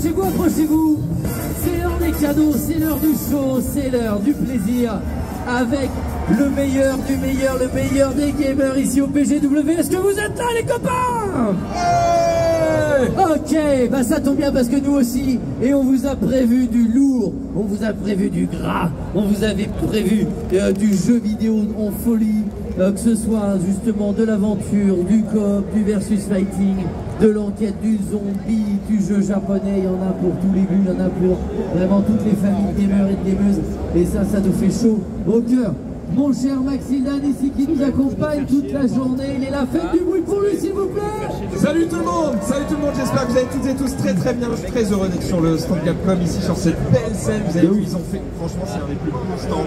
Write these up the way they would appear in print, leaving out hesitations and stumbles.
approchez-vous. C'est l'heure des cadeaux, c'est l'heure du show, c'est l'heure du plaisir avec le meilleur du meilleur, le meilleur des gamers ici au PGW. Est-ce que vous êtes là les copains? Ok, bah ça tombe bien parce que nous aussi, et on vous a prévu du lourd, on vous a prévu du gras, on vous avait prévu du jeu vidéo en folie, que ce soit justement de l'aventure, du coop, du versus fighting, de l'enquête, du zombie, du jeu japonais, il y en a pour tous les goûts, il y en a pour vraiment toutes les familles gamers et de gameuses, et ça nous fait chaud au cœur. Mon cher Maxildan ici qui nous accompagne toute la journée, il est là, faites du bruit pour lui s'il vous plaît. Salut tout le monde, j'espère que vous allez toutes et tous très bien. Je suis très heureux d'être sur le stand Capcom ici sur cette belle scène. Vous avez vu, ils ont fait, franchement c'est un des plus beaux stands.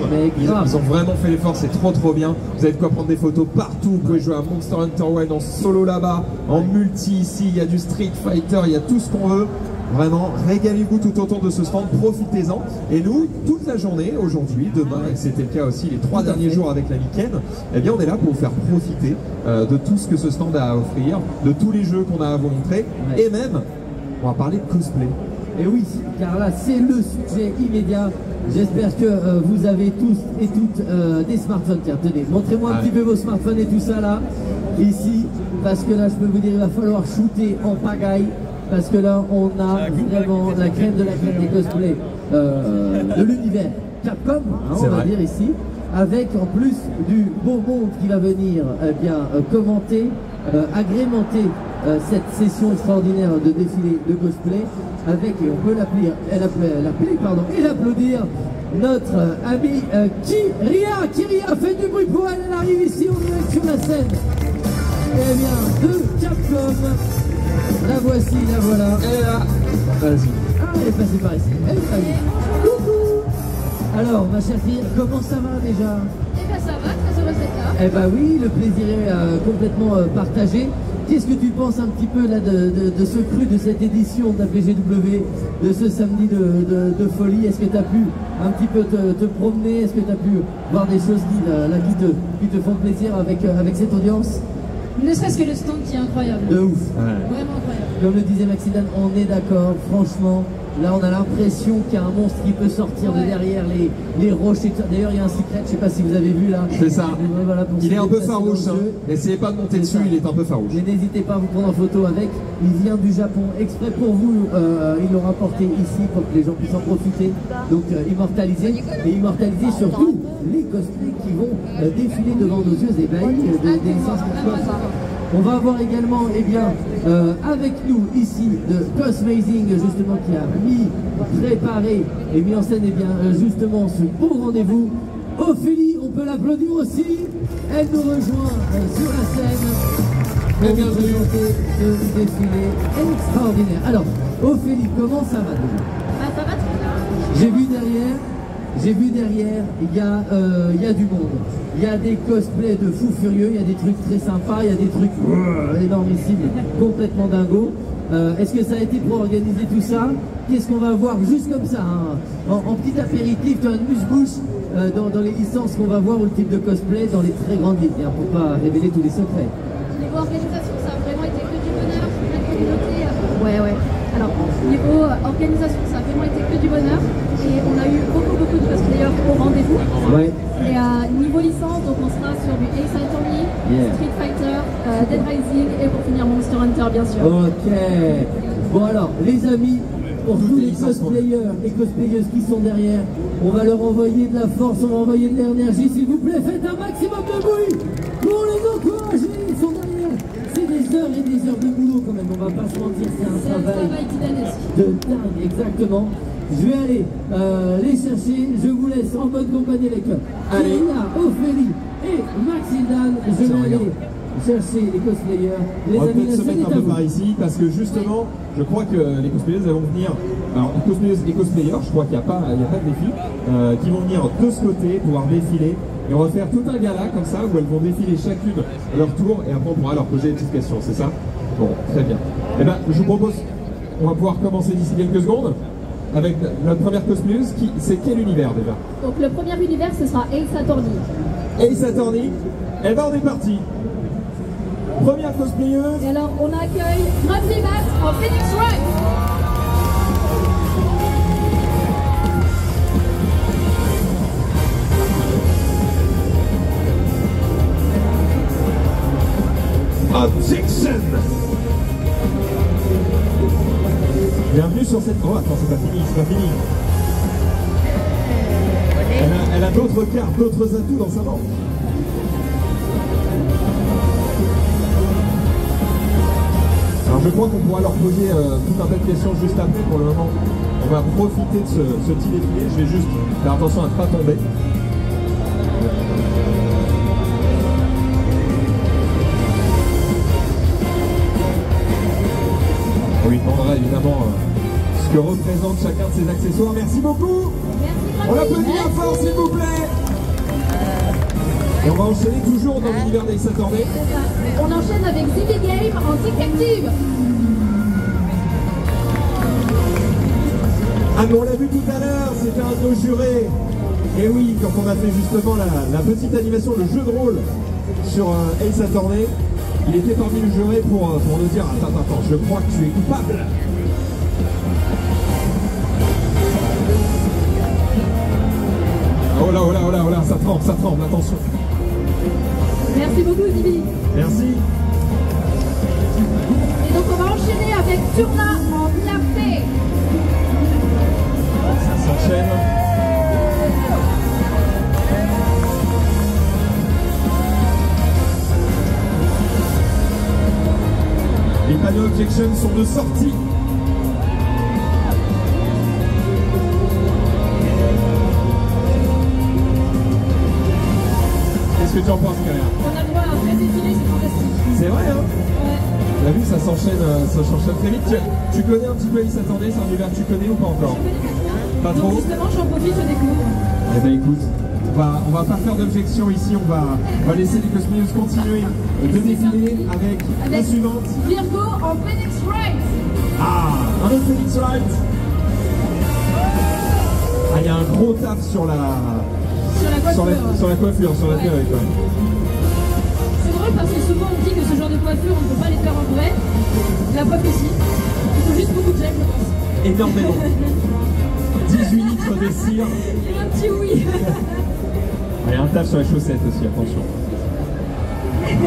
Ils ont vraiment fait l'effort, c'est trop bien. Vous avez de quoi prendre des photos partout, vous pouvez jouer à Monster Hunter World en solo là-bas, en multi ici, il y a du Street Fighter, il y a tout ce qu'on veut. Vraiment, régalez-vous tout autour de ce stand, profitez-en. Et nous, toute la journée, aujourd'hui, demain, et c'était le cas aussi les 3 derniers jours avec la week-end, eh bien on est là pour vous faire profiter de tout ce que ce stand a à offrir, de tous les jeux qu'on a à vous montrer, et même, on va parler de cosplay. Et oui, car là, c'est le sujet immédiat. J'espère que vous avez tous et toutes des smartphones. Tiens, tenez, montrez-moi un petit peu vos smartphones et tout ça là, ici, parce que là, je peux vous dire, il va falloir shooter en pagaille. Parce que là, on a vraiment la crème de la crème des cosplays de l'univers Capcom, hein, on va dire ici, avec en plus du beau monde qui va venir commenter, agrémenter cette session extraordinaire de défilé de cosplay, avec, et on peut l'appeler et l'applaudir, notre amie Kyria, faites du bruit pour elle, elle arrive ici, on est sur la scène. Eh bien, de Capcom. La voici, la voilà. Elle est là. Vas-y. Ah, elle est passée par ici. Elle est passée. Coucou. Alors, ma chère fille, comment ça va déjà? Eh ben ça va, très heureuse d'être là. Eh ben oui, le plaisir est complètement partagé. Qu'est-ce que tu penses un petit peu là de ce cru de cette édition de la PGW, de ce samedi de folie? Est-ce que tu as pu un petit peu te promener? Est-ce que tu as pu voir des choses qui te font plaisir avec cette audience? Ne serait-ce que le stand qui est incroyable. De ouf. Vraiment incroyable. Comme le disait Maxildan, on est d'accord, franchement, là on a l'impression qu'il y a un monstre qui peut sortir de derrière les rochers. D'ailleurs il y a un secret, je sais pas si vous avez vu là. C'est ça. Voilà, il est un peu farouche, hein. N'essayez pas de monter dessus, il est un peu farouche. Mais n'hésitez pas à vous prendre en photo avec. Il vient du Japon, exprès pour vous, il l'aura porté ici pour que les gens puissent en profiter. Donc immortaliser, et immortaliser surtout les cosplays qui vont défiler devant nos yeux ébahis des licences Capcom. On va avoir également, avec nous ici de Cosmazing, justement, qui a préparé et mis en scène, justement, ce beau rendez-vous. Ophélie, on peut l'applaudir aussi. Elle nous rejoint sur la scène pour nous présenter ce défilé extraordinaire. Alors, Ophélie, comment ça va déjà? Ça va très bien. J'ai vu derrière, il y a du monde. Il y a des cosplays de fous furieux, il y a des trucs très sympas, il y a des trucs énormissimes, complètement dingos. Est-ce que ça a été pour organiser tout ça? Qu'est-ce qu'on va voir juste comme ça, hein, en petit apéritif, tu as une mouche-bouche dans les licences qu'on va voir, ou le type de cosplay dans les très grandes lignes, pour ne pas révéler tous les secrets. Niveau organisation, ça a vraiment été que du bonheur, la communauté. Ouais. Alors, niveau organisation, ça a vraiment été que du bonheur. Et on a eu beaucoup de cosplayers au rendez-vous. Ouais. Et niveau licence, donc on sera sur du Ace Attorney, Street Fighter, Dead Rising et pour finir Monster Hunter bien sûr. Ok. Bon alors, les amis, pour tous les cosplayers et cosplayeuses qui sont derrière, on va leur envoyer de la force, on va envoyer de l'énergie. S'il vous plaît, faites un maximum de bruit pour les encourager. Ils sont derrière. C'est des heures et des heures de boulot quand même, on va pas se mentir, c'est un travail de dingue, exactement. Je vais aller les chercher, je vous laisse en bonne compagnie avec Kyria, Ophélie et Maxildan. Je vais aller chercher les cosplayers. Les on va amis, peut-être se mettre un peu par ici, parce que justement, je crois que les cosplayers vont venir, alors les cosplayeuses et cosplayers, je crois qu'il n'y a pas de défi, qui vont venir de ce côté, pouvoir défiler. Et on va faire tout un gala comme ça, où elles vont défiler chacune à leur tour, et après on pourra leur poser des petites questions, c'est ça? Bon, très bien. Eh bien, je vous propose, on va pouvoir commencer d'ici quelques secondes. Avec notre première cosplayeuse, c'est quel univers déjà? Donc le premier univers, ce sera Ace Attorney. Ace Attorney, eh ben on est parti. Première cosplayeuse. Et alors on accueille Bradley Bass en Phoenix Wright. Objection. Bienvenue sur cette... Oh attends, c'est pas fini, c'est pas fini. Elle a d'autres cartes, d'autres atouts dans sa manche. Alors je crois qu'on pourra leur poser tout un tas de questions juste après. Pour le moment, on va profiter de ce petit défilé. Je vais juste faire attention à ne pas tomber. On lui demandera évidemment ce que représente chacun de ces accessoires. Merci beaucoup. On l'applaudit bien fort s'il vous plaît. Et on va enchaîner toujours dans l'univers d'Ace Attorney. On enchaîne avec Zippy Game en détective. Ah mais on l'a vu tout à l'heure, c'était un de nos jurés. Et oui, quand on a fait justement la petite animation, le jeu de rôle sur Ace Attorney, il était parmi les jurés pour nous dire attends, je crois que tu es coupable. Oh là, ça tremble, attention. Merci beaucoup Zippy. Merci. Et donc on va enchaîner avec Turna en clarté. Ça s'enchaîne. Les panneaux objection sont de sortie. Qu'est-ce que tu en penses, Karia? On a le droit à un vrai défilé, c'est fantastique. C'est vrai, hein? Ouais. Tu as vu, ça s'enchaîne très vite. Tu connais un petit peu Ace Attorney, c'est un univers que tu connais ou pas encore? Je connais pas bien. Pas Donc trop? justement, j'en profite, je découvre. Eh ben écoute, on va pas faire d'objection ici, on va laisser les Cosmios continuer de défiler avec la suivante. Virgo en Phoenix Wright. Ah, un autre Phoenix Wright. Ah, il y a un gros taf sur la coiffure, sur la perruque. Ouais. C'est drôle parce que souvent on dit que ce genre de coiffure, on ne peut pas les faire en vrai. La coiffe ici. Il faut juste beaucoup de gel, je pense. Énormément. 18 litres de cire. Il y a un petit oui. Il y a un taf sur les chaussettes aussi, attention.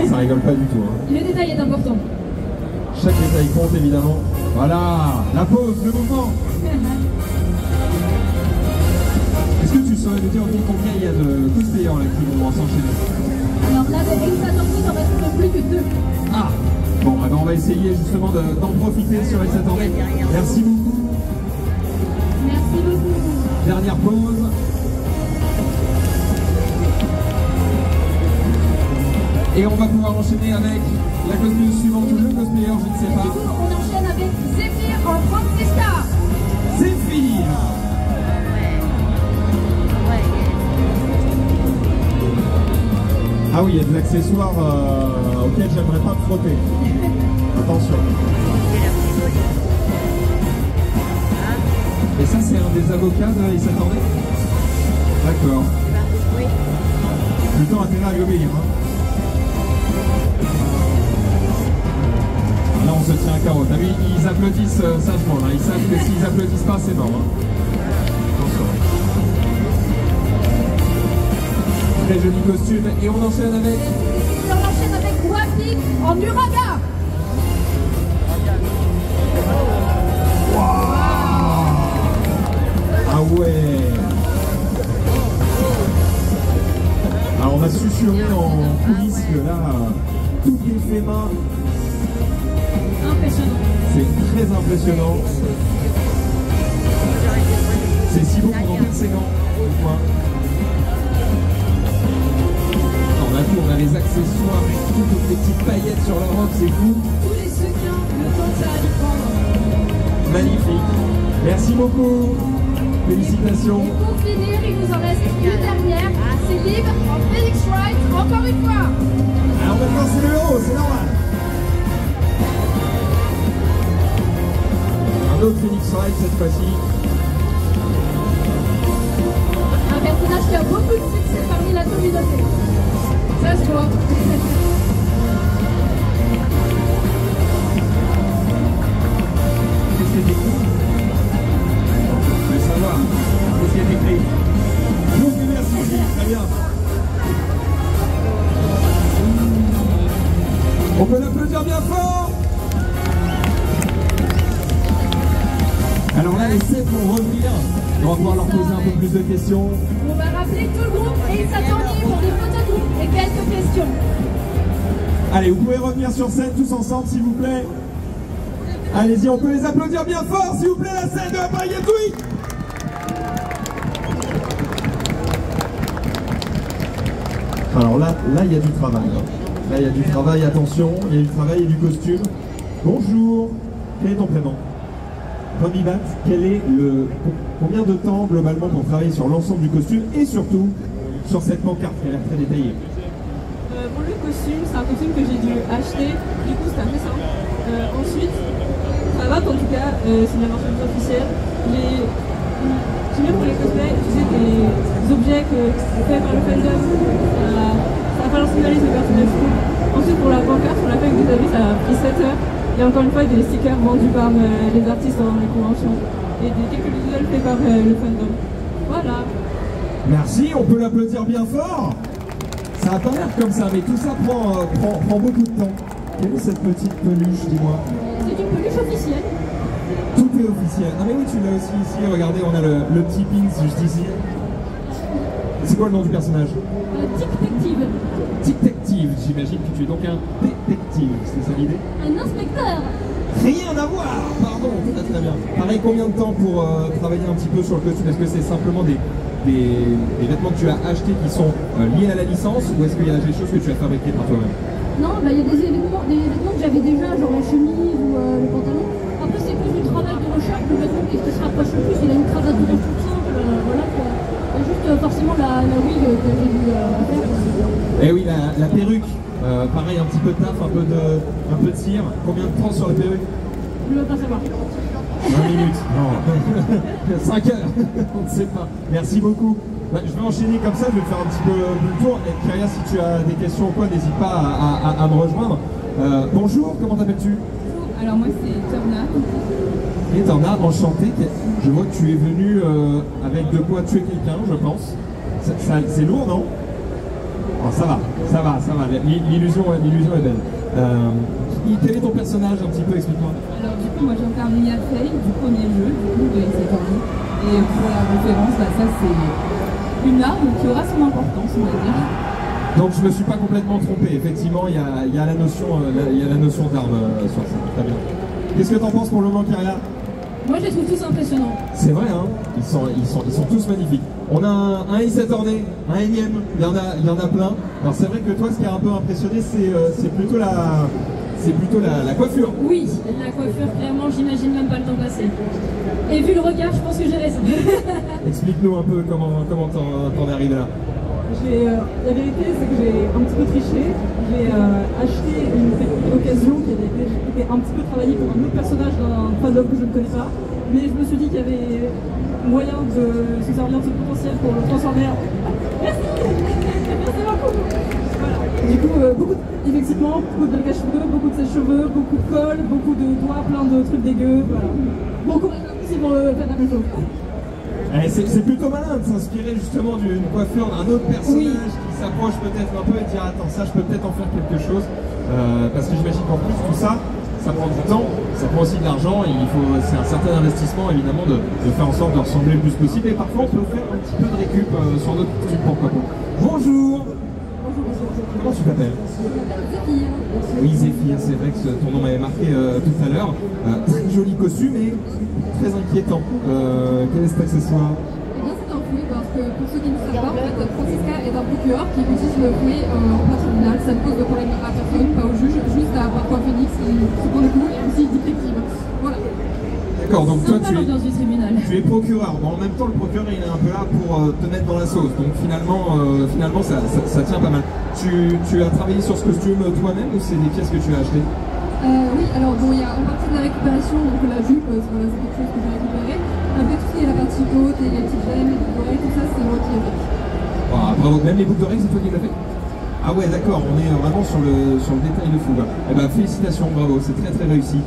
Ça rigole pas du tout. Hein. Le détail est important. Chaque détail compte évidemment. Voilà, la pause, le mouvement. Est-ce que tu saurais nous dire combien il y a de cosplayers là qui vont s'enchaîner? Alors là, avec Ace Attorney, il n'en reste plus que 2. Ah. Bon, alors on va essayer justement d'en profiter sur Ace Attorney. Merci beaucoup. Merci beaucoup. Dernière pause. Et on va pouvoir enchaîner avec la cosplay suivante ou le cosplayer, je ne sais pas. Du coup, on enchaîne avec Zephyr en Francisca. Zephyr. Ah oui, il y a des accessoires auxquels j'aimerais pas me frotter. Attention. Et ça, c'est un des avocats de Ace Attorney? D'accord. Plutôt intérêt à lui obéir. Hein. Là, on se tient à carreau. T'as vu, ils applaudissent sagement. Là. Ils savent que s'ils applaudissent pas, c'est mort. Hein. Attention. Très joli costume. Et on enchaîne avec... Et on enchaîne avec Wapik en Uraga. Wow. Ah ouais. Alors on a susurré en coulisses que là, tout est fait main. Impressionnant. C'est très impressionnant. C'est si beau qu'on en perd ses gants. On a tout, on a les accessoires, toutes les petites paillettes sur la robe, c'est fou. Tous les sequins, le temps que ça a dû prendre. Magnifique. Merci beaucoup. Félicitations. Et pour finir, il nous en reste une dernière. C'est Lib en Phoenix Wright, encore une fois. Alors maintenant c'est le héros, c'est normal. Un autre Phoenix Wright cette fois-ci. Un personnage qui a beaucoup de succès parmi la communauté. Ça se voit. Qu'est-ce qui est écrit? Je veux savoir. Qu'est-ce qui est écrit? Merci, très bien. On peut l'applaudir. Alors là, les 7 vont revenir. On va pouvoir leur poser un peu plus de questions. On va rappeler tout le groupe et ils s'attendent pour des photos de groupe et quelques questions. Allez, vous pouvez revenir sur scène tous ensemble, s'il vous plaît. Allez-y, on peut les applaudir bien fort, s'il vous plaît, la scène de la Paris Games Week. Alors là, il y a du travail. Là, il y a du travail, attention, il y a du travail et du costume. Bonjour, quel est ton prénom? Remy Bat, combien de temps globalement pour travailler sur l'ensemble du costume et surtout sur cette pancarte qui a l'air très détaillée? Pour le costume, c'est un costume que j'ai dû acheter, du coup c'est assez simple. Ensuite, cravate en tout cas, c'est une invention officielle. J'aime bien pour les cosplays utiliser des objets faits par le fandom. Ça va lancer le personnage. Ensuite, pour la pancarte, on l'a fait avec des avis, ça a pris 7 heures. Et encore une fois, des stickers vendus par les artistes dans les conventions. Et quelques visuels faits par le fandom. Voilà. Merci, on peut l'applaudir bien fort. Ça n'a pas l'air comme ça, mais tout ça prend beaucoup de temps. Quelle est cette petite peluche, dis-moi? C'est une peluche officielle. Tout est officiel. Ah mais oui, tu l'as aussi ici. Regardez, on a le petit pins juste ici. C'est quoi le nom du personnage? Tic-Tective. Tic-Tective, j'imagine que tu es donc un détective, c'est ça l'idée? Un inspecteur. Rien à voir, pardon, très bien. Pareil, combien de temps pour travailler un petit peu sur le costume? Est-ce que c'est simplement des vêtements que tu as achetés qui sont liés à la licence, ou est-ce qu'il y a des choses que tu as fabriquées par toi-même? Non, il y a des vêtements que j'avais déjà, genre la chemise ou le pantalon. Après, c'est plus du travail de recherche. Le vêtement qui se rapproche le plus, il a une cravate dedans toute simple. Voilà, quoi. Il y a juste forcément la wig que j'ai dû faire. Eh oui, la perruque. Pareil, un petit peu de taf, un peu de cire. Combien de temps sur la perruque? Je ne veux pas savoir. 20 minutes. Non. 5 heures. On ne sait pas. Merci beaucoup. Je vais enchaîner comme ça, je vais faire un petit peu le tour. Et Kyria, si tu as des questions ou quoi, n'hésite pas à me rejoindre. Bonjour, comment t'appelles-tu? Alors moi c'est Torna. Et Torna, enchanté. Je vois que tu es venu avec de quoi tuer quelqu'un, je pense. C'est lourd, non? Oh, ça va. L'illusion est belle. Quel est ton personnage un petit peu, explique-moi. Alors du coup moi j'incarne Mia Fey du premier jeu, du coup de cette année. Et pour la référence, là, ça c'est une arme qui aura son importance, on va dire. Donc je me suis pas complètement trompé, effectivement il y a la notion d'arme sur ça, très bien. Qu'est-ce que t'en penses pour le moment, Kyria? Moi, je les trouve tous impressionnants. C'est vrai, hein, ils sont tous magnifiques. On a un i7 orné, un énième, il y en a plein. Alors c'est vrai que toi, ce qui a un peu impressionné, c'est plutôt la coiffure. Oui, la coiffure, clairement, j'imagine même pas le temps passé. Et vu le regard, je pense que j'ai raison. Explique-nous un peu comment t'en es arrivé là. La vérité, c'est que j'ai un petit peu triché. J'ai acheté une occasion qui avait été un petit peu travaillée pour un autre personnage d'un fandom que je ne connais pas. Mais je me suis dit qu'il y avait moyen de se servir de ce potentiel pour le transformer en... Merci. Merci beaucoup. Voilà. Du coup, effectivement, beaucoup de cache-cheveux, beaucoup de sèche-cheveux, beaucoup de colle, beaucoup de doigts, plein de trucs dégueux. Voilà. Bon courage aussi pour le fait de la même chose. C'est plutôt malin de s'inspirer justement d'une coiffure d'un autre personnage qui s'approche peut-être un peu et dire attends, ça je peux peut-être en faire quelque chose, parce que j'imagine qu'en plus tout ça prend du temps, ça prend aussi de l'argent et c'est un certain investissement évidemment de faire en sorte de ressembler le plus possible, et parfois on peut faire un petit peu de récup sur notre truc, pourquoi pas. Bonjour. Comment tu t'appelles? Oui, Zéphir, c'est vrai que ton nom m'avait marqué tout à l'heure. Très joli costume et très inquiétant. Quel est cet accessoire? Eh bien, c'est un fouet parce que pour ceux qui ne savent pas, en fait, Francisca est un procureur qui utilise le fouet en place tribunal. Ça ne cause de problème à personne, pas au juge, juste à Parfois Phoenix qui pour le coup est aussi détective. Voilà. D'accord, donc toi tu es procureur, mais en même temps le procureur il est un peu là pour te mettre dans la sauce, donc finalement ça tient pas mal. Tu as travaillé sur ce costume toi-même ou c'est des pièces que tu as achetées? Oui, alors bon, il y a en partie de la récupération, donc la jupe, voilà, c'est quelque chose que j'ai récupéré. Après tout ce qui est la partie haute et les petites gemmes, les boucles d'oreilles, tout ça c'est moi qui ai fait. Ah, bravo, même les boucles d'oreilles c'est toi qui l'as fait? Ah ouais, d'accord, on est vraiment sur le détail de fou. Eh ben félicitations, bravo, c'est très très réussi.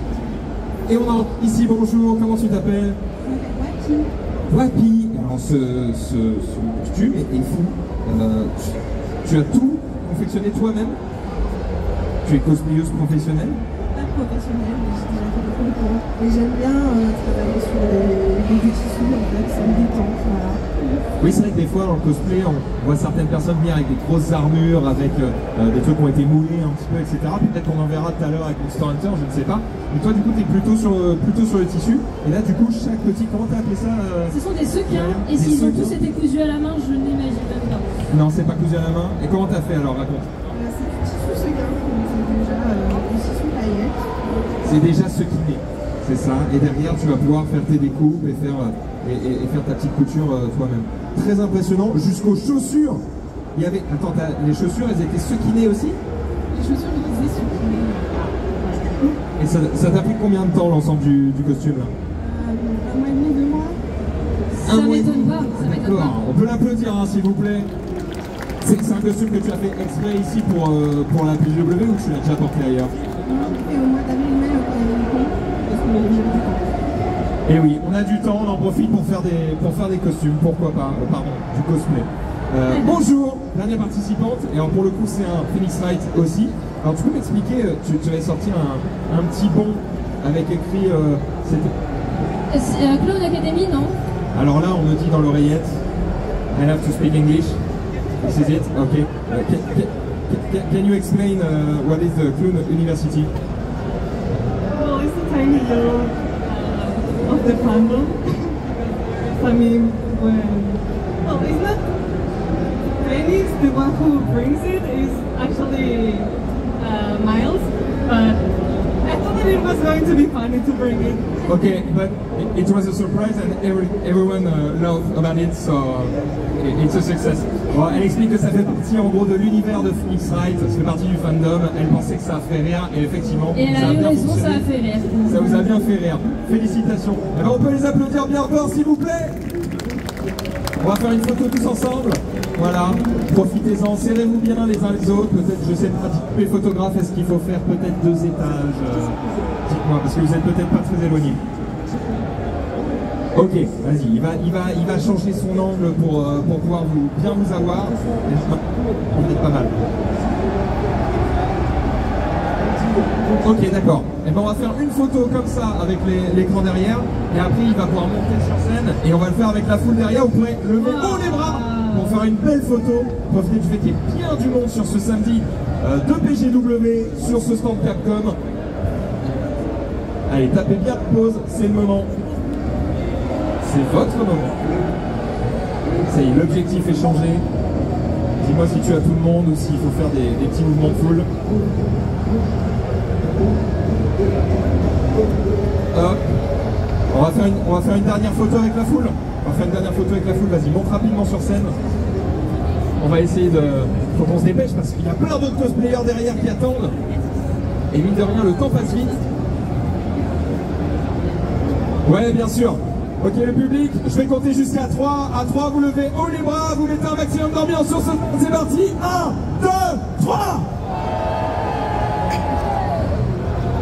Et on a ici, bonjour, comment tu t'appelles? Wapi. Alors ce costume est fou. Tu as tout confectionné toi-même? Tu es cosplayeuse professionnelle? pas professionnelle, mais j'ai déjà fait des concours. Et j'aime bien travailler sur les tissus, en fait, ça me détend, voilà. Oui, c'est vrai que des fois, dans le cosplay, on voit certaines personnes venir avec des grosses armures, avec des trucs qui ont été moulés un petit peu, etc. Peut-être qu'on en verra tout à l'heure avec Monster Hunter, je ne sais pas. Mais toi, du coup, tu es plutôt sur le tissu. Et là, du coup, chaque petit, comment t'as appelé ça Ce sont des sequins, et s'ils ont tous été cousus à la main, je n'imagine même pas. Non, c'est pas cousu à la main. Et comment t'as fait alors, raconte? C'est du tissu sequin, c'est déjà du tissu paillette. C'est déjà ce qui est. C'est ça. Et derrière, tu vas pouvoir faire tes découpes et faire ta petite couture toi-même. Très impressionnant. Jusqu'aux chaussures. Il y avait. Attends, les chaussures, elles étaient sequinées aussi? Les chaussures, je les ai sequinées. Et ça t'a pris combien de temps l'ensemble du costume là? 1 mois et demi, 2 mois. Ça m'étonne pas, ça m'étonne pas. On peut l'applaudir, hein, s'il vous plaît. C'est un costume que tu as fait exprès ici pour la PGW ou tu l'as déjà porté ailleurs? Et au mois d'avril-mai, quand il y avait le pont, parce qu'on avait déjà du temps. Et oui, on a du temps, on en profite pour faire des costumes, pourquoi pas, du cosplay. Bonjour, dernière participante, et alors pour le coup c'est un Phoenix Wright aussi. Alors tu peux m'expliquer, tu avais sorti un petit bon avec écrit... Clown Academy, non? Alors là on me dit dans l'oreillette, I have to speak English. This is it? Okay. Can you explain what is the Clown University? Well, it's a tiny little of the fandom. I mean, well, it's not Phoenix, the one who brings it is actually Miles, but I thought that it was going to be funny to bring it. Okay, but it was a surprise and everyone loved about it, so it's a success. Bon, elle explique que ça fait partie en gros de l'univers de Phoenix Wright, ça fait partie du fandom, elle pensait que ça a fait rire et effectivement et elle ça a eu bien raison, fonctionné. ça a fait rire. Ça vous a bien fait rire. Félicitations. Eh ben, on peut les applaudir bien fort s'il vous plaît. On va faire une photo tous ensemble. Voilà, profitez-en, serrez-vous bien les uns les autres. Peut-être, je sais pas, les photographes, est-ce qu'il faut faire peut-être 2 étages dites-moi, parce que vous êtes peut-être pas très éloignés. Ok, vas-y, il va changer son angle pour pouvoir bien vous avoir. On est pas mal. Ok, d'accord. Et ben on va faire une photo comme ça avec l'écran derrière, et après il va pouvoir monter sur scène, et on va le faire avec la foule derrière. Vous pourrez lever haut les bras pour faire une belle photo. Profitez du fait qu'il y ait bien du monde sur ce samedi de PGW, sur ce stand Capcom. Allez, tapez bien pause, c'est le moment. C'est votre moment. Ça y est, l'objectif est changé. Dis-moi si tu as tout le monde ou s'il faut faire des petits mouvements de foule. Hop. On va faire une dernière photo avec la foule. Vas-y, monte rapidement sur scène. On va essayer de... Faut qu'on se dépêche parce qu'il y a plein d'autres cosplayers derrière qui attendent. Et mine de rien, le temps passe vite. Ouais, bien sûr. Ok, le public, je vais compter jusqu'à 3. À 3, vous levez haut les bras, vous mettez un maximum d'ambiance sur ce... C'est parti. 1, 2, 3.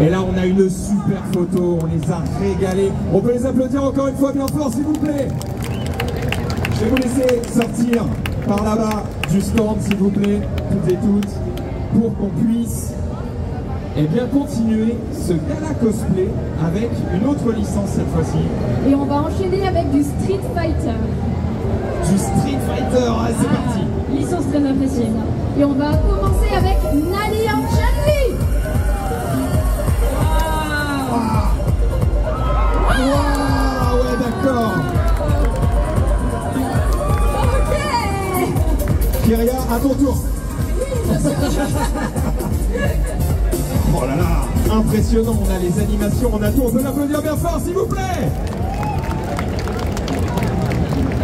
Et là, on a une super photo, on les a régalés. On peut les applaudir encore une fois bien fort, s'il vous plaît. Je vais vous laisser sortir par là-bas du stand, s'il vous plaît, toutes et toutes, pour qu'on puisse bien continuer ce gala cosplay avec une autre licence cette fois-ci. Et on va enchaîner avec du Street Fighter. Du Street Fighter, allez, c'est parti. Licence très appréciée. Et on va commencer avec Nani en Chun-Li. Ah ouais, d'accord. Ok. Kyria, à ton tour. Oh là là, impressionnant, on a les animations, on a tout, on peut l'applaudir bien fort s'il vous plaît.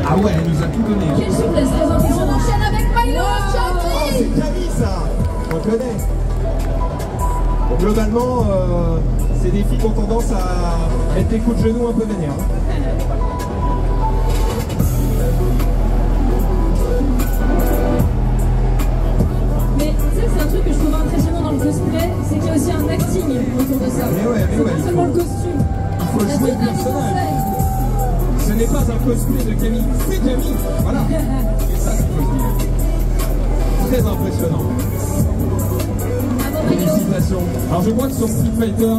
Ah ouais, elle nous a tout donné. Quelle surprise, très impressionnant. On enchaîne avec Milo Chun-Li. C'est Camille ça, on connaît. Bon, globalement, c'est des filles qui ont tendance à mettre des coups de genoux un peu vénères. Mais tu sais que c'est un truc que je trouve impressionnant dans le cosplay, c'est qu'il y a aussi un acting autour de ça. Mais ouais, c'est pas seulement le costume. Il faut jouer le personnage. Ce n'est pas un cosplay de Camille, c'est Camille. Voilà. Et ça, c'est faut se dire. Très impressionnant. Félicitations. Alors je crois que sur Street Fighter,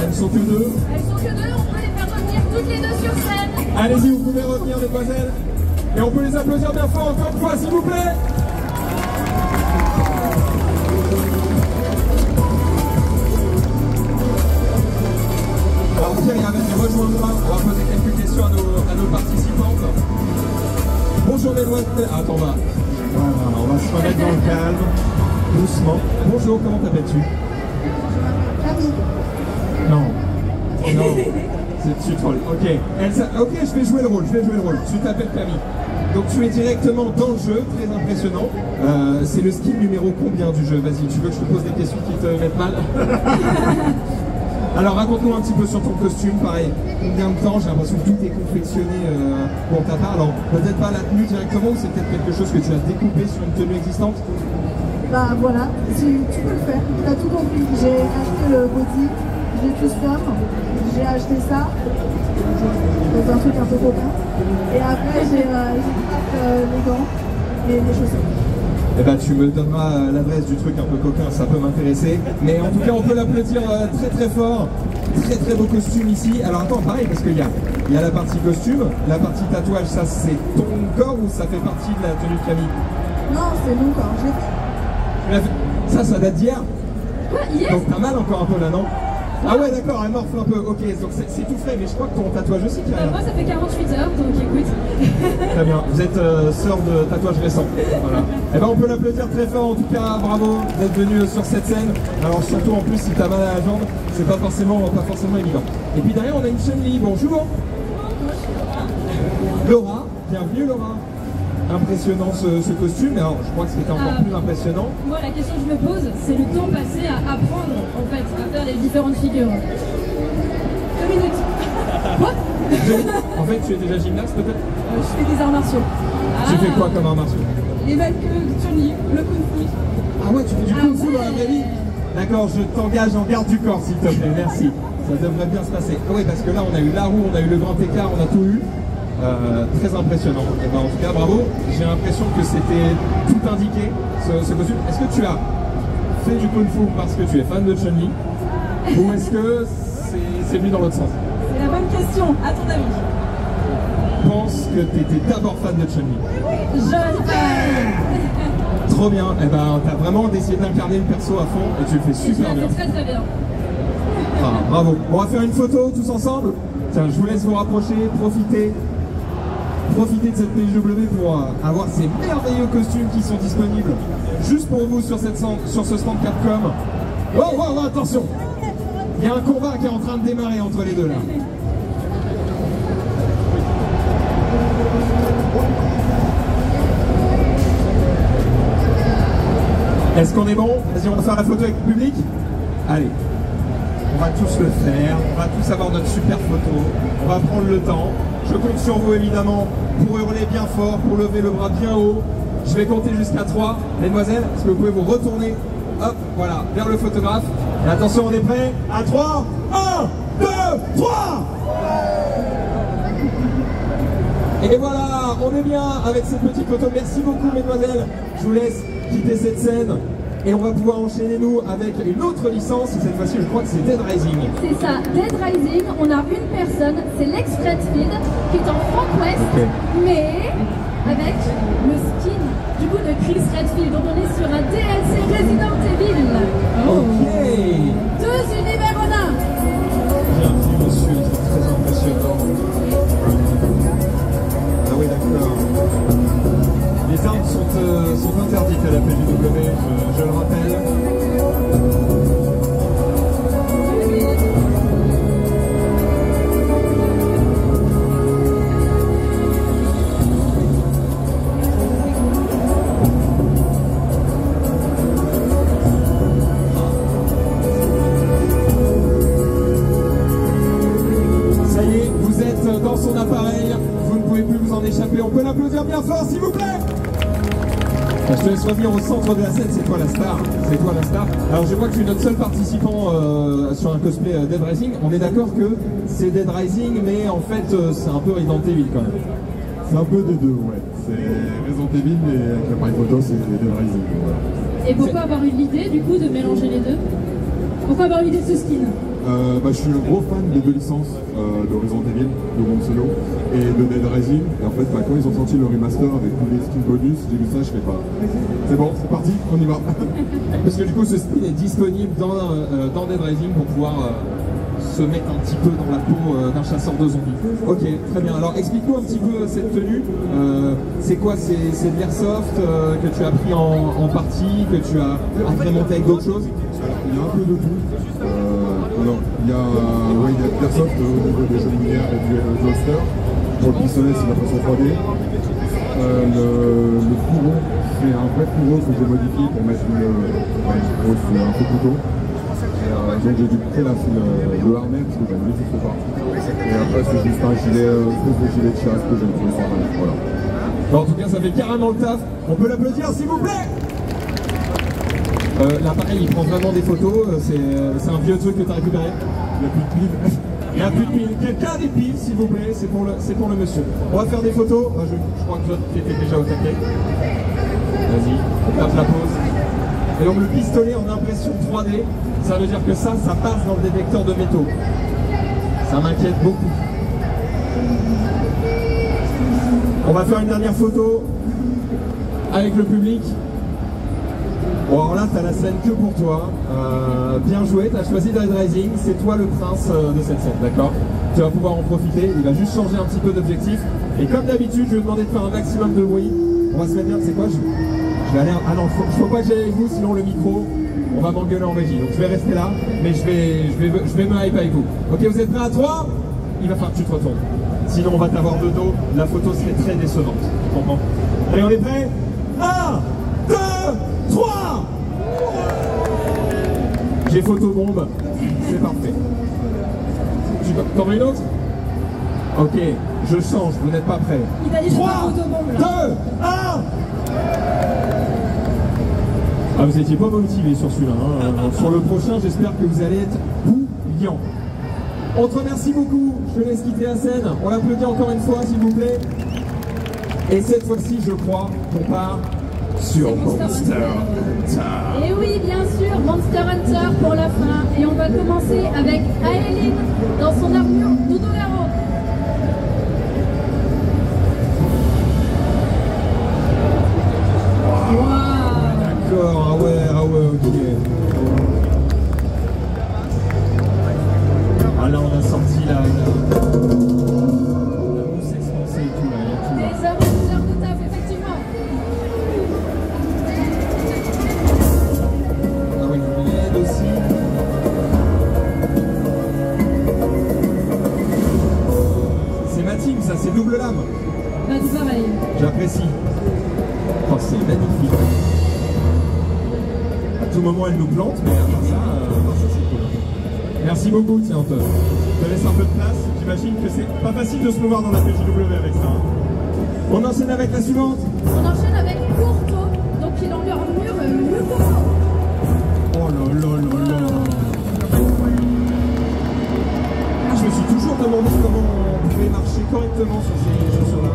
elles ne sont que deux. Elles sont que deux, on peut les faire revenir toutes les deux sur scène. Allez-y, vous pouvez revenir, mesdemoiselles. Et on peut les applaudir bien fort encore une fois, s'il vous plaît. Alors Pierre, il va venir rejoindre moi. On va poser quelques questions à nos participantes. Bonjour mesdemoiselles. Attends, on va se remettre dans le calme, doucement. Bonjour, comment t'appelles-tu? Non. Non. Tu trolles. Ok. Ok, je vais jouer le rôle. Tu t'appelles Camille. Donc tu es directement dans le jeu, très impressionnant. C'est le skill numéro combien du jeu? Vas-y, tu veux que je te pose des questions qui te mettent mal? Alors raconte-nous un petit peu sur ton costume, pareil. Combien de temps? J'ai l'impression que tout est confectionné pour ta part. Alors peut-être pas la tenue directement, ou c'est peut-être quelque chose que tu as découpé sur une tenue existante? Bah voilà, tu peux le faire, t'as tout compris. J'ai acheté le body, j'ai custom, j'ai acheté ça, c'est un truc un peu copain. Et après j'ai les gants et les chaussettes. Eh ben tu me donneras l'adresse du truc un peu coquin, ça peut m'intéresser. Mais en tout cas on peut l'applaudir très très fort. Très très beau costume ici. Alors attends, pareil, parce qu'il y a la partie costume, la partie tatouage, ça c'est ton corps ou ça fait partie de la tenue de Camille? Non, c'est mon corps, j'ai fait. Ça date d'hier? Yes. Donc t'as mal encore un peu là, non? Ah ouais d'accord, elle morfle un peu, ok, donc c'est tout frais, mais je crois que ton tatouage aussi qui a Moi ça fait 48 heures, donc écoute. Très bien, vous êtes sœur de tatouage récent. Voilà. Et ben on peut l'applaudir très fort, en tout cas bravo d'être venu sur cette scène. Alors surtout en plus si t'as mal à la jambe, c'est pas forcément évident. Et puis derrière on a une Chun-Li, bonjour. Laura, bienvenue Laura. Impressionnant ce costume, mais alors je crois que c'était encore plus impressionnant. Moi la question que je me pose, c'est le temps passé à apprendre en fait à faire les différentes figures. 2 minutes. Quoi? En fait tu es déjà gymnaste peut-être? Je fais des arts martiaux. Tu fais quoi comme arts martiaux? Les mêmes que Chun-Li, le Kung Fu. Ah ouais, tu fais du Kung Fu dans la vraie vie? D'accord, je t'engage en garde du corps s'il te plaît, merci. Ça devrait bien se passer. Ah oui, parce que là on a eu la roue, on a eu le grand écart, on a tout eu. Très impressionnant. Et ben, en tout cas, bravo. J'ai l'impression que c'était tout indiqué, ce costume. Est-ce que tu as fait du Kung Fu parce que tu es fan de Chun-Li ou est-ce que c'est venu dans l'autre sens? C'est la bonne question, à ton avis. Je pense que tu étais d'abord fan de Chun-Li. Jeune fan. Trop bien. Et ben, tu as vraiment décidé d'incarner le perso à fond et tu le fais super bien. Très très bien. Ah, bravo. On va faire une photo tous ensemble. Tiens, je vous laisse vous rapprocher, profiter de cette PJW pour avoir ces merveilleux costumes qui sont disponibles juste pour vous sur ce stand Capcom. Oh, attention! Il y a un combat qui est en train de démarrer entre les deux là. Est-ce qu'on est bon? Vas-y, on va faire la photo avec le public? Allez. On va tous le faire, on va tous avoir notre super photo, on va prendre le temps. Je compte sur vous évidemment pour hurler bien fort, pour lever le bras bien haut. Je vais compter jusqu'à 3. Mesdemoiselles, est-ce que vous pouvez vous retourner? Hop, voilà, vers le photographe. Et attention, on est prêts? À 3, 1, 2, 3! Et voilà, on est bien avec cette petite photo. Merci beaucoup mesdemoiselles. Je vous laisse quitter cette scène. Et on va pouvoir enchaîner nous avec une autre licence, et cette fois-ci je crois que c'est Dead Rising. C'est ça, Dead Rising, on a une personne, c'est Lex Redfield, qui est en Frank West, mais avec le skin du coup de Chris Redfield. Donc on est sur un DLC Resident Evil. Ok. 2 univers en un. Bienvenue monsieur, c'est très impressionnant. Ah oui d'accord. Les armes sont interdites à la PJW, je le rappelle. Ça y est, vous êtes dans son appareil, vous ne pouvez plus vous en échapper. On peut l'applaudir bien fort s'il vous plaît. Je te laisse revenir au centre de la scène, c'est toi la star. C'est toi la star. Alors je vois que tu es notre seul participant sur un cosplay Dead Rising. On est d'accord que c'est Dead Rising, mais en fait c'est un peu Resident Evil quand même. C'est un peu des deux, ouais. C'est Resident Evil, mais avec l'appareil photo, c'est Dead Rising. Voilà. Et pourquoi avoir eu l'idée du coup de mélanger les deux? Pourquoi avoir eu l'idée de ce skin? Je suis un gros fan des deux licences de Resident Evil, de Mon Solo et de Dead Rising. Et en fait, quand ils ont sorti le remaster avec tous les skins bonus, j'ai vu ça, je fais pas. C'est bon, c'est parti, on y va. Parce que du coup, ce skin est disponible dans Dead Rising pour pouvoir se mettre un petit peu dans la peau d'un chasseur de zombies. Ok, très bien. Alors explique-nous un petit peu cette tenue. C'est quoi? C'est de l'airsoft que tu as pris en partie, que tu as agrémenté avec d'autres choses? Alors, il y a un peu de tout. Alors, il y a de l'airsoft au niveau des jeux de lumière et du holster. Pour le pistolet, c'est la façon 3D. Le fourreau, c'est un vrai fourreau que j'ai modifié pour mettre un faux couteau. Donc j'ai dû couper le harnais parce que j'aime bien juste pas. Et après c'est juste un gilet, gilet de chasse que j'aime trouver ça. Voilà. Bon, en tout cas, ça fait carrément le taf. On peut l'applaudir s'il vous plaît. L'appareil il prend vraiment des photos, c'est un vieux truc que tu as récupéré. Il n'y a plus de piles. Il n'y a plus de piles. Quelqu'un a des piles s'il vous plaît, c'est pour le monsieur. On va faire des photos. Je crois que tu étais déjà au taquet. Vas-y, on tape la pause. Et donc le pistolet en impression 3D, ça veut dire que ça passe dans le détecteur de métaux. Ça m'inquiète beaucoup. On va faire une dernière photo avec le public. Bon, alors là, tu as la scène que pour toi. Bien joué, tu as choisi Dead Rising, c'est toi le prince de cette scène, d'accord? Tu vas pouvoir en profiter, il va juste changer un petit peu d'objectif. Et comme d'habitude, je vais demander de faire un maximum de bruit. On va se mettre bien, c'est quoi? Je vais aller... Ah non, faut pas que j'aille avec vous, sinon le micro, on va m'engueuler en régie. Donc je vais rester là, mais je vais me hype avec vous. Ok, vous êtes prêts à 3? Il va falloir que tu te retournes. Sinon on va t'avoir de dos, la photo serait très décevante. Tu comprends? Allez, on est prêts? 1, 2, 3! J'ai photobombe, c'est parfait. T'en veux une autre? Ok, je change, vous n'êtes pas prêts. 3, 2, 1! Ah, vous n'étiez pas motivé sur celui-là. Hein. Sur le prochain, j'espère que vous allez être bouillant. On te remercie beaucoup. Je te laisse quitter la scène. On l'applaudit encore une fois, s'il vous plaît. Et cette fois-ci, je crois qu'on part sur Monster Hunter. Et oui, bien sûr, Monster Hunter pour la fin. Et on va commencer avec Aeline dans son armure Dodogaro. D'accord, ah ouais, ok. Ah là, on a sorti la mousse expansée et tout là, il y a tout là. Des heures de taf, effectivement. Ah oui, une LED aussi. C'est ma team, ça, c'est double lame. Bah, tout pareil. J'apprécie. Oh, c'est magnifique. À tout moment, elle nous plante, mais à part ça, c'est cool. Merci beaucoup, tiens, je te laisse un peu de place. J'imagine que c'est pas facile de se mouvoir dans la PJW avec ça. On enchaîne avec la suivante. On enchaîne avec Courto, donc il est en armure le Courto. Oh là là là là. Je me suis toujours demandé comment on pouvait marcher correctement sur ces chaussures-là.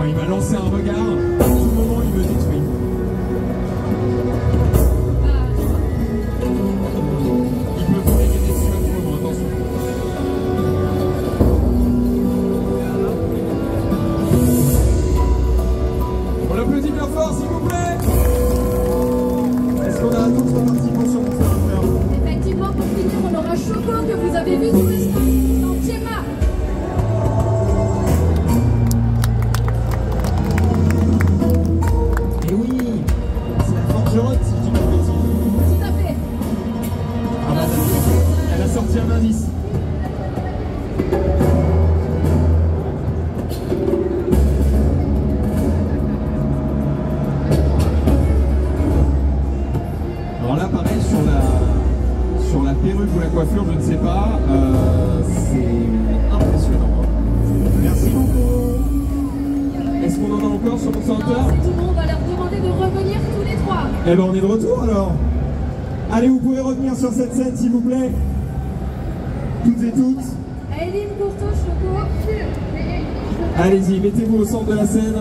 Il m'a lancé un regard, à tout moment il me détruit. Il peut vous dégainer dessus à tout moment, attention. On l'applaudit bien fort s'il vous plaît. Est-ce qu'on a d'autres participants sur Monster Hunter? Effectivement, pour finir, on aura Choco que vous avez vu tout le temps dans Tchéma. Et oui, c'est la forgeronne si je dis pas de bêtises. Tout à fait. Ah bah, elle a sorti un indice. Alors là, pareil, sur la perruque ou la coiffure, je ne sais pas, c'est impressionnant. Merci beaucoup. Est-ce qu'on en a encore sur Monster Hunter? Non, c'est tout le monde, on va leur demander de revenir tous les trois. Eh ben on est de retour alors. Allez, vous pouvez revenir sur cette scène s'il vous plaît. Toutes et toutes. Aeline Courto Allez-y, mettez-vous au centre de la scène.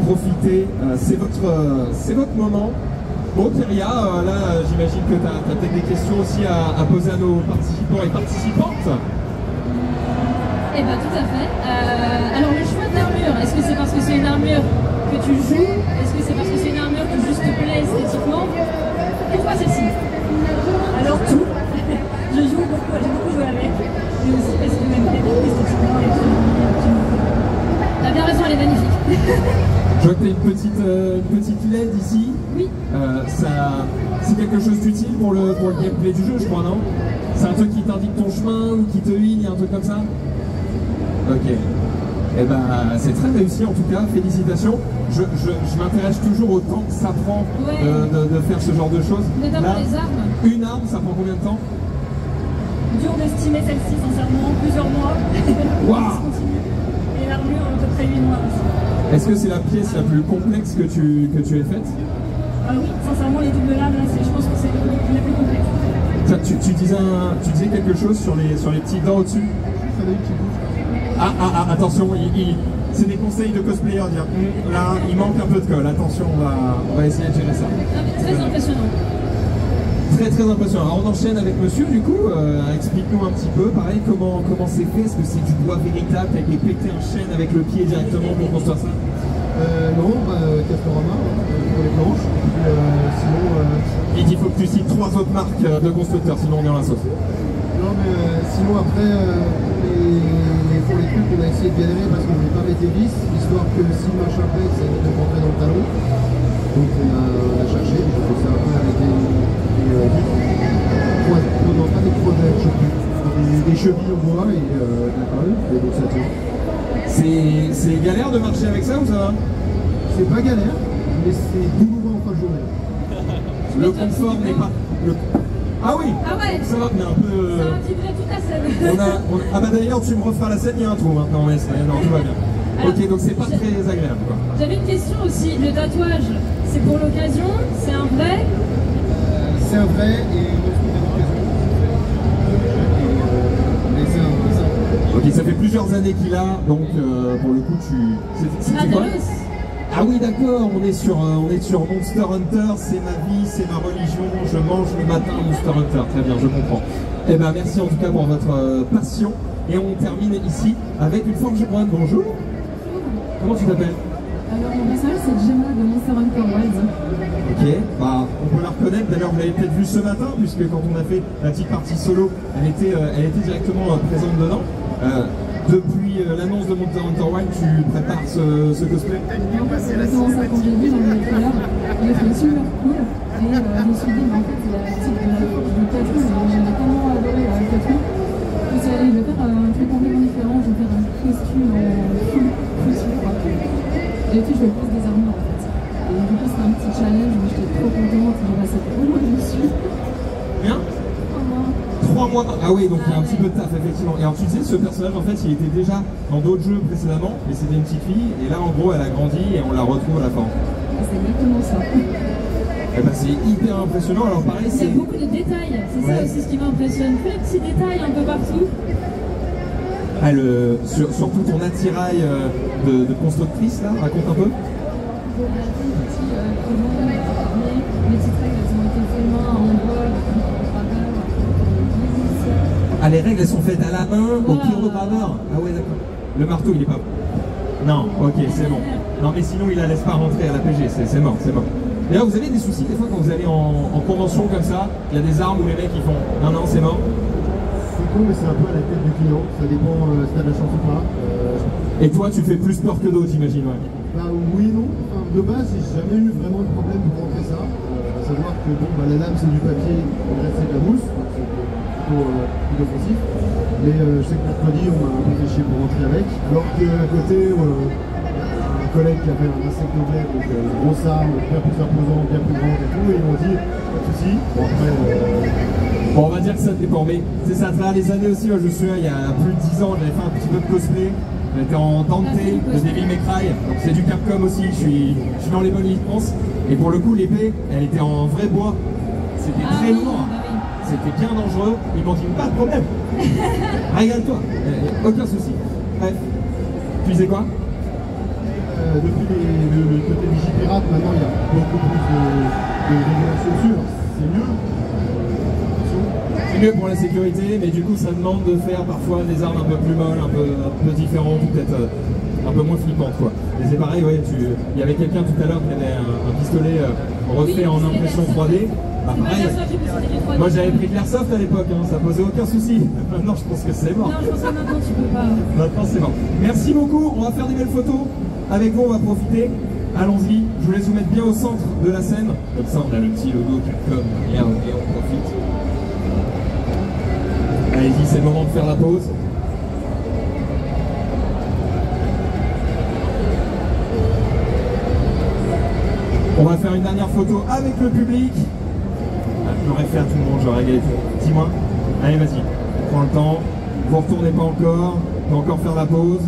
Profitez, c'est votre moment. Bon, Kyria, là, j'imagine que tu as peut-être des questions aussi à poser à nos participants et participantes. Eh bien, tout à fait. Alors, le choix d'armure, est-ce que c'est parce que c'est une armure que tu joues? Est-ce que c'est parce que c'est une armure qui juste te plaît esthétiquement? Pourquoi celle-ci? Alors, tout. J'ai beaucoup joué avec. Mais aussi parce que même esthétiquement, t'as bien raison, elle est magnifique. Je vois que tu as une petite LED ici. Oui. C'est quelque chose d'utile pour le gameplay du jeu, je crois, non? C'est un truc qui t'indique ton chemin ou qui te heal, un truc comme ça? Ok. Eh ben, c'est très réussi en tout cas, félicitations. Je m'intéresse toujours au temps que ça prend de faire ce genre de choses. Notamment les armes. Une arme, ça prend combien de temps? Dur d'estimer celle-ci, sincèrement, plusieurs mois. Waouh! Et l'armure, à peu près 8 mois aussi. Est-ce que c'est la pièce la plus complexe que tu aies faite? Oui, sincèrement, les doubles lames, là, je pense que c'est la plus complexe. Tu disais quelque chose sur les petits dents au-dessus? Attention, c'est des conseils de cosplayer, dire là, il manque un peu de colle, attention, on va essayer de gérer ça. Très impressionnant. Très impressionnant. Alors on enchaîne avec monsieur, du coup, explique-nous un petit peu, pareil, comment c'est fait? Est-ce que c'est du bois véritable, t'as été pété un chêne avec le pied directement pour construire ça? Non, Castorama pour les planches. Sinon. Il dit faut que tu cites 3 autres marques de constructeurs, sinon on est dans la sauce. Non, mais sinon après, pour les trucs, on a essayé de galérer parce qu'on ne voulait pas mettre des vis, histoire que si le machin pète, ça évite de rentrer dans le talon. Donc on a cherché, j'ai fait ça un peu avec des chevilles au bois et de la colle, et donc ça tient. C'est galère de marcher avec ça ou ça va? C'est pas galère, mais c'est douloureux en fin de journée. Le confort n'est pas... Ah oui, ah ouais. Ça va, mais un peu... Ça a vibré toute la scène. Ah bah d'ailleurs, tu me referas la scène, il y a un trou maintenant, mais non, tout va bien. Alors, ok, donc c'est pas très agréable, quoi. J'avais une question aussi, le tatouage, c'est pour l'occasion? C'est un vrai? C'est un vrai et ok, ça fait plusieurs années qu'il a, donc pour le coup, c'est quoi? Ah oui, d'accord, on est sur Monster Hunter, c'est ma vie, c'est ma religion, je mange le matin Monster Hunter, très bien, je comprends. Eh ben merci en tout cas pour votre passion, et on termine ici avec une Forge One. Bonjour. Comment tu t'appelles? Alors mon personnage c'est Gemma de Monster Hunter Wilds. Ok, bah on peut la reconnaître, d'ailleurs vous l'avez peut-être vu ce matin, puisque quand on a fait la petite partie solo, elle était directement présente dedans. Depuis l'annonce de Monster Hunter Wilds, tu prépares ce cosplay? C'est exactement ça, quand j'ai vu dans les trailers, j'ai trouvé super cool et je me suis dit, mais en fait c'est la type de la forge de Catherine, j'avais tellement adoré Catherine. Je me suis dit, je vais faire un truc complètement différent, je vais faire un costume full quoi. Et puis je vais poser des armures en fait. Et du coup c'était un petit challenge, mais j'étais trop contente, j'ai passé trop loin dessus. Bien? 3 mois. Ah oui, donc il y a un petit peu de taf, effectivement. Et alors tu disais, ce personnage, en fait, il était déjà dans d'autres jeux précédemment, mais c'était une petite fille, et là, en gros, elle a grandi et on la retrouve à la fin. C'est exactement ça. Eh ben, c'est hyper impressionnant. Alors pareil, il y a beaucoup de détails, c'est ça aussi ce qui m'impressionne. Tous les petits détails un peu partout. Ah, surtout ton attirail de constructrice, là, raconte un peu. Les petites règles, elles ont été faites main en bois, ah, les règles, elles sont faites à la main, au pyrograveur. Ah ouais, d'accord. Le marteau, il est pas... Non, ok, c'est bon. Non, mais sinon, il la laisse pas rentrer à la PG, c'est mort, c'est mort. D'ailleurs, vous avez des soucis, des fois, quand vous allez en convention comme ça, il y a des armes où les mecs, ils font « Non, c'est mort ». C'est con, mais c'est un peu à la tête du client, ça dépend si t'as de la chance ou pas. Et toi, tu fais plus peur que d'autres, j'imagine, ouais. Bah oui, non. Enfin, de base, j'ai jamais eu vraiment de problème pour rentrer ça. À savoir que bon, la lame, c'est du papier, le reste, c'est de la mousse. Plutôt offensif. Mais je sais que mercredi on m'a un peu fait chier pour rentrer avec. Alors qu'à côté, un collègue qui avait un insectoblade, donc une grosse arme, bien plus imposante, bien plus grande et tout, et ils m'ont dit pas de soucis. Bon après. Bon, on va dire que ça dépend, mais c'est ça, à travers les années aussi, moi, je me souviens, il y a plus de 10 ans, j'avais fait un petit peu de cosplay. J'étais en Dante de Devil May Cry, donc c'est du Capcom aussi, je suis dans les bonnes licences. Et pour le coup, l'épée, elle était en vrai bois. C'était très lourd. c'était bien dangereux. Ils m'ont dit pas de problème. Régale-toi, aucun souci. Bref, tu disais quoi? Depuis le côté Vigipirate, maintenant il y a beaucoup plus de régulations sûres. C'est mieux. C'est mieux pour la sécurité, mais du coup ça demande de faire parfois des armes un peu plus molles, un peu différentes, peut-être un peu moins flippantes quoi. Et c'est pareil, ouais, il y avait quelqu'un tout à l'heure qui avait un pistolet refait en impression 3D. Bah, pareil, moi j'avais pris de l'airsoft à l'époque, hein, ça posait aucun souci. Maintenant je pense que c'est mort. Non, je pense que maintenant tu peux pas. Maintenant c'est mort. Merci beaucoup, on va faire des belles photos. Avec vous on va profiter. Allons-y, je vous laisse vous mettre bien au centre de la scène. Comme ça on a le petit logo Capcom et on profite. Allez-y, c'est le moment de faire la pause. On va faire une dernière photo avec le public. J'aurais fait à tout le monde, j'aurais gagné. Dis-moi. Allez, vas-y. Prends le temps. Vous retournez pas encore. On va encore faire la pause.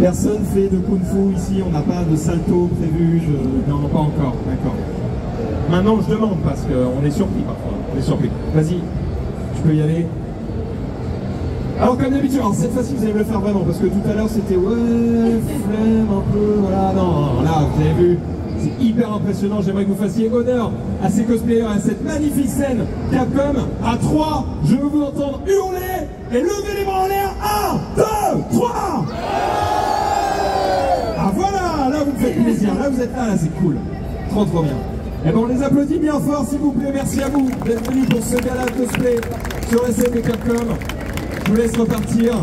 Personne fait de Kung Fu ici. On n'a pas de salto prévu. Non, pas encore. D'accord. Maintenant, je demande parce qu'on est surpris parfois. On est surpris. Vas-y. Tu peux y aller. Alors comme d'habitude, cette fois-ci vous allez me le faire vraiment parce que tout à l'heure c'était ouais, flemme un peu, voilà, non, là vous avez vu, c'est hyper impressionnant, j'aimerais que vous fassiez honneur à ces cosplayers, à cette magnifique scène Capcom. À 3, je veux vous entendre hurler et lever les bras en l'air. 1, 2, 3. Ah voilà, là vous me faites plaisir, là vous êtes là, c'est cool, trop bien. Et ben on les applaudit bien fort s'il vous plaît, merci à vous d'être venus pour ce gala de cosplay sur la scène de Capcom. Je vous laisse repartir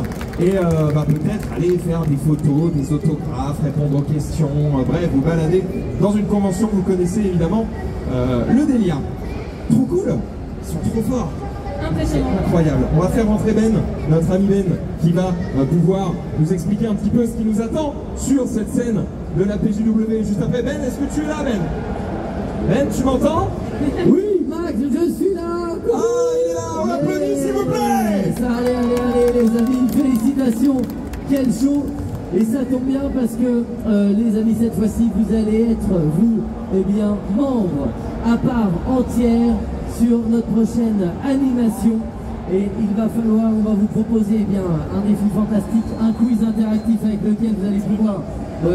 et peut-être aller faire des photos, des autographes, répondre aux questions, bref, vous balader dans une convention que vous connaissez évidemment, le délire. Trop cool, ils sont trop forts. Impressionnant. Incroyable. On va faire rentrer Ben, notre ami Ben, qui va pouvoir nous expliquer un petit peu ce qui nous attend sur cette scène de la PJW. Juste après, Ben, est-ce que tu es là, Ben? Ben, tu m'entends? Oui, Max, je suis là. Ah, il est là, on l'applaudit s'il vous plaît. Allez, les amis, félicitations. Quel show. Et ça tombe bien parce que, les amis, cette fois-ci, vous allez être, vous, membres à part entière sur notre prochaine animation. Et il va falloir, on va vous proposer un défi fantastique, un quiz interactif avec lequel vous allez pouvoir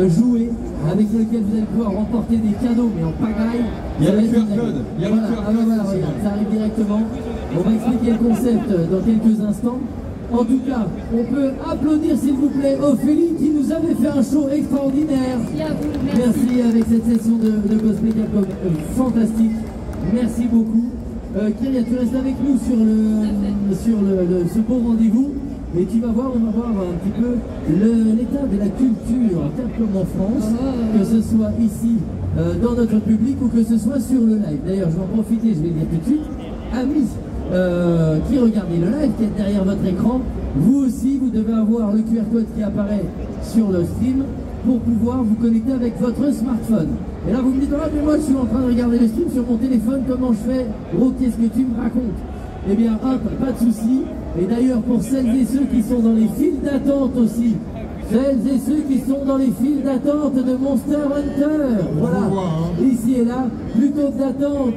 jouer, avec lequel vous allez pouvoir remporter des cadeaux, mais en pagaille. Il y a le QR code. Il y a le QR code. Voilà, regarde, ça arrive directement. On va expliquer le concept dans quelques instants. En tout cas, on peut applaudir s'il vous plaît Ophélie qui nous avait fait un show extraordinaire. Merci avec cette session de cosplay Capcom fantastique. Merci beaucoup. Kyria, tu restes avec nous sur ce beau rendez-vous. Et tu vas voir, on va voir un petit peu l'état de la culture Capcom en France, que ce soit ici dans notre public ou que ce soit sur le live. D'ailleurs, je vais en profiter, je vais le dire tout de suite. Amis qui regardez le live, qui est derrière votre écran, vous aussi, vous devez avoir le QR code qui apparaît sur le stream pour pouvoir vous connecter avec votre smartphone. Et là, vous me dites, oh, mais moi, je suis en train de regarder le stream sur mon téléphone, comment je fais? Gros, qu'est-ce que tu me racontes? Eh bien, hop, pas de souci. Et d'ailleurs, pour celles et ceux qui sont dans les files d'attente aussi, celles et ceux qui sont dans les files d'attente de Monster Hunter, voilà, ici et là, plutôt que d'attente,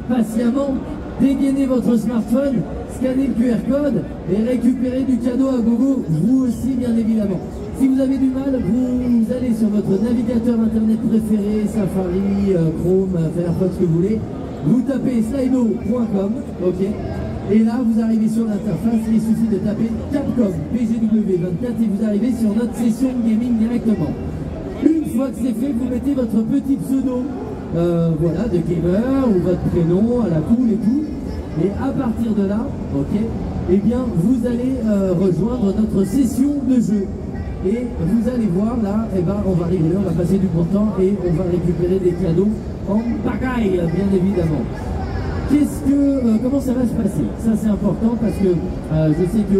patiemment, dégainez votre smartphone, scannez le QR code et récupérez du cadeau à gogo, vous aussi bien évidemment. Si vous avez du mal, vous allez sur votre navigateur internet préféré, Safari, Chrome, Firefox, que vous voulez, vous tapez slido.com, ok, et là vous arrivez sur l'interface, il suffit de taper Capcom PGW24 et vous arrivez sur notre session gaming directement. Une fois que c'est fait, vous mettez votre petit pseudo, voilà, de gamer ou votre prénom à la cool et tout, et à partir de là, ok, eh bien vous allez rejoindre notre session de jeu. Et vous allez voir là, eh ben, on va rigoler, on va passer du bon temps et on va récupérer des cadeaux en pagaille, bien évidemment. Comment ça va se passer? Ça c'est important parce que je sais que